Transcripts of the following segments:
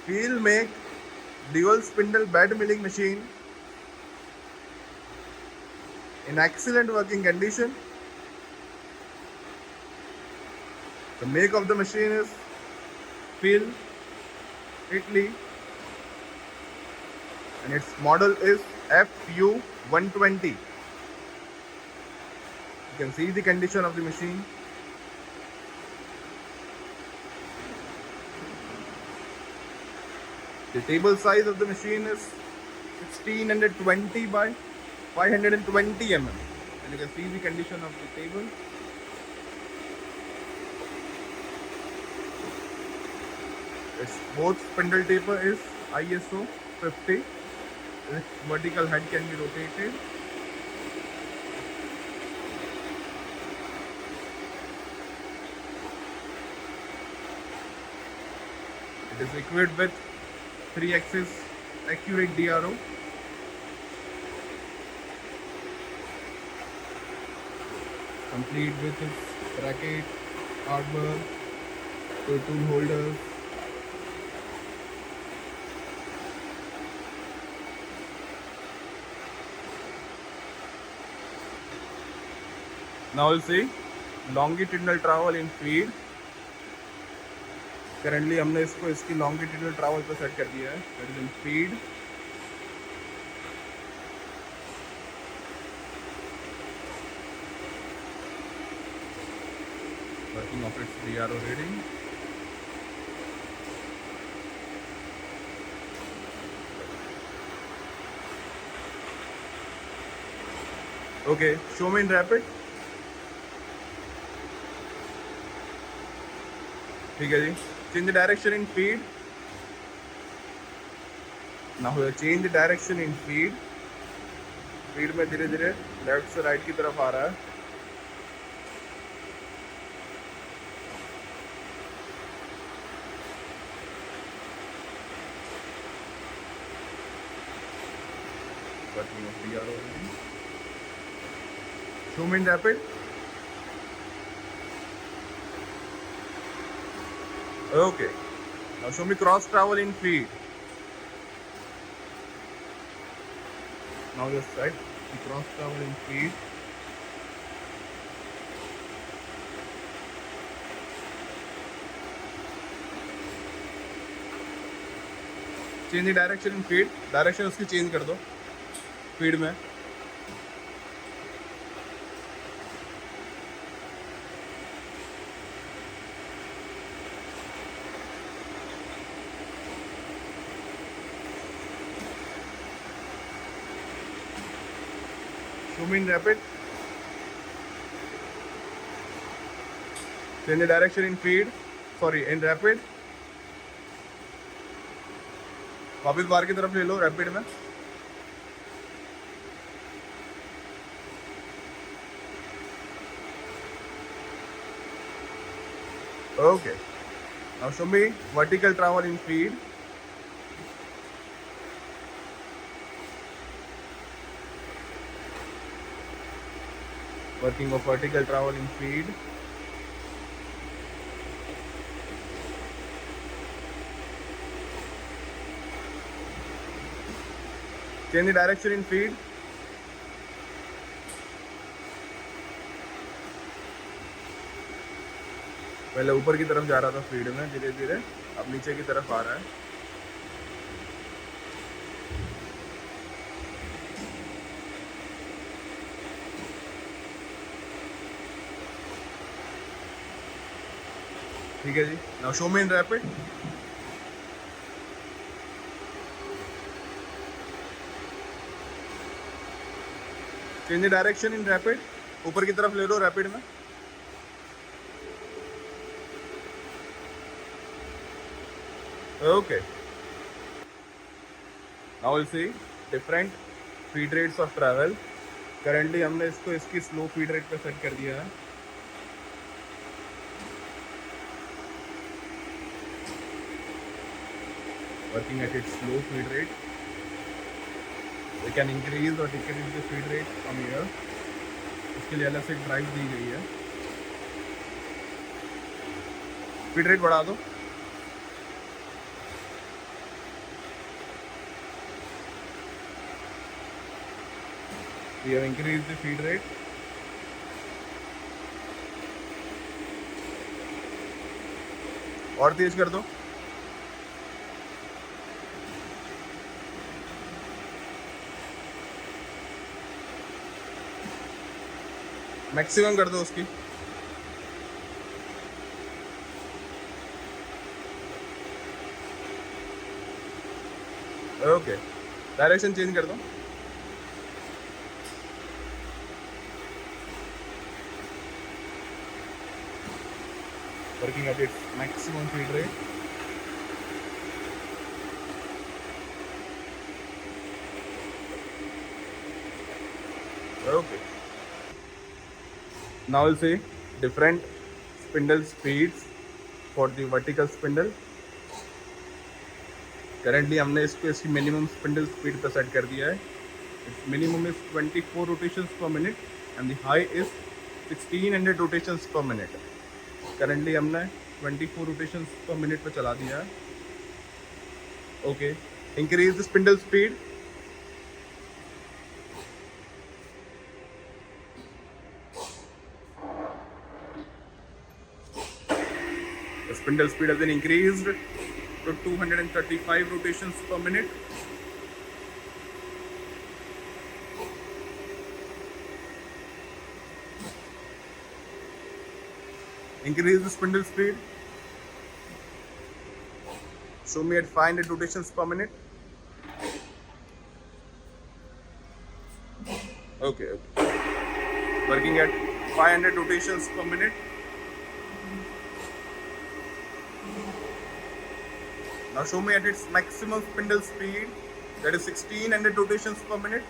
Wheel make dual spindle bed milling machine in excellent working condition. The make of the machine is Wheel, Italy, and its model is FU120. You can see the condition of the machine. The table size of the machine is 1620 by 520 mm, and you can see the condition of the table. Its both spindle taper is ISO 50. Its vertical head can be rotated. It is equipped with 3-axis accurate DRO. Complete with its bracket, hardware, tool holders. Now we'll see longitudinal travel in feed. Currently हमने इसको इसकी longitudinal travel पे set कर दिया है. That is in feed. Working of its DRO reading. Okay, show me in rapid. ठीक है जी. Change the direction in feed. Now we'll change the direction in feed. Feed में धीरे धीरे लेफ्ट से राइट की तरफ आ रहा है. Working of DRO. Show me in rapid. Okay. Now show me cross travel in feed. Now just set the cross travel in feed. Change the direction in feed. Direction उसकी change कर दो feed में. Zoom in rapid. Change the direction in feed. Sorry, in rapid. वापस बाहर की तरफ ले लो रैपिड में. Okay. Now show me vertical travel in feed. Working of vertical travel in feed. Change the direction in feed. पहले ऊपर की तरफ जा रहा था फीड में, धीरे धीरे अब नीचे की तरफ आ रहा है. ठीक है जी. Now show me in rapid. Change the direction in rapid. ऊपर की तरफ ले लो रैपिड में. Okay. Now we'll see different feed rates of travel. Currently हमने इसको इसकी slow feed rate पे सेट कर दिया है. Working at its slow feed rate. We can increase or decrease the feed rate from here. इसके लिए अलग से ड्राइव दी गई है. फीड रेट बढ़ा दो. We have increased the feed rate. और तेज कर दो. मैक्सिमम कर दो उसकी. ओके, डायरेक्शन चेंज कर दो. Working at its maximum feed rate. Okay. Now we'll see different spindle speeds for the vertical spindle. Currently हमने इसको इसकी minimum spindle speed पे set कर दिया है. Its minimum is 24 rotations per minute and the high is 1600 rotations per minute. Currently हमने 24 rotations per minute पे चला दिया है. Okay. Increase the spindle speed. The spindle speed has been increased to 235 rotations per minute. Increase the spindle speed. Show me at 500 rotations per minute. Okay. Working at 500 rotations per minute. Now show me at its maximum spindle speed, that is 1600 rotations per minute.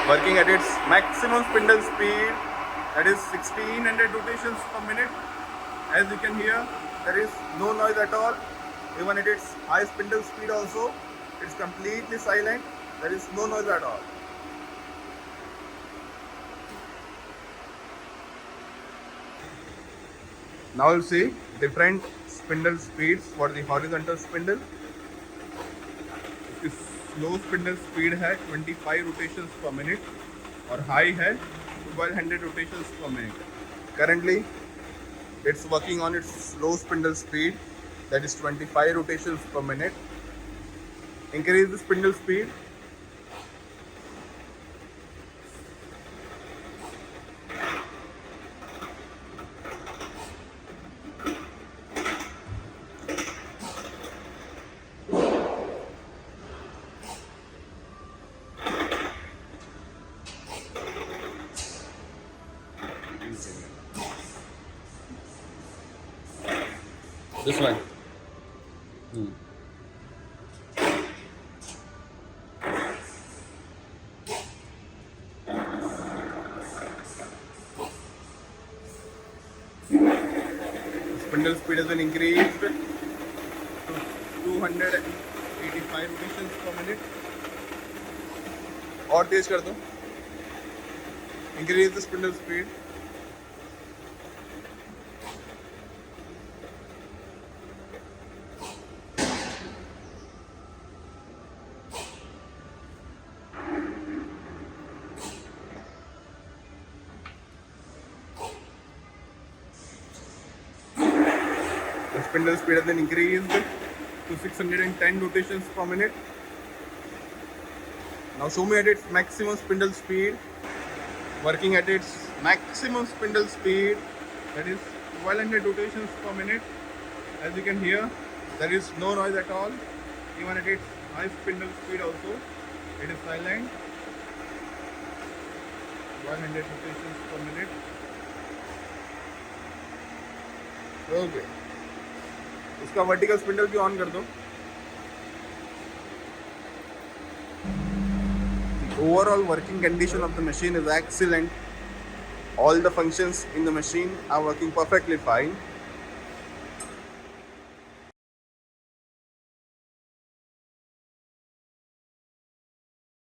Working at its maximum spindle speed, that is 1600 rotations per minute. As you can hear, there is no noise at all. Even at its high spindle speed also, it's completely silent. There is no noise at all. Now we'll see different spindle speeds for the horizontal spindle. इसकी slow spindle speed है 25 rotations per minute और high है 1200 rotations per minute. Currently, it's working on its slow spindle speed, that is 25 rotations per minute. Increase the spindle speed. This one. Spindle speed has been increased to 285 rotations per minute. और तेज कर दो. Increase the spindle speed. The spindle speed has been increased to 610 rotations per minute. Now show me at its maximum spindle speed. Working at its maximum spindle speed, that is 1200 rotations per minute. As you can hear, there is no noise at all. Even at its high spindle speed also, it is silent. 100 rotations per minute. Okay. उसका vertical spindle भी on कर दो. The overall working condition of the machine is excellent. All the functions in the machine are working perfectly fine.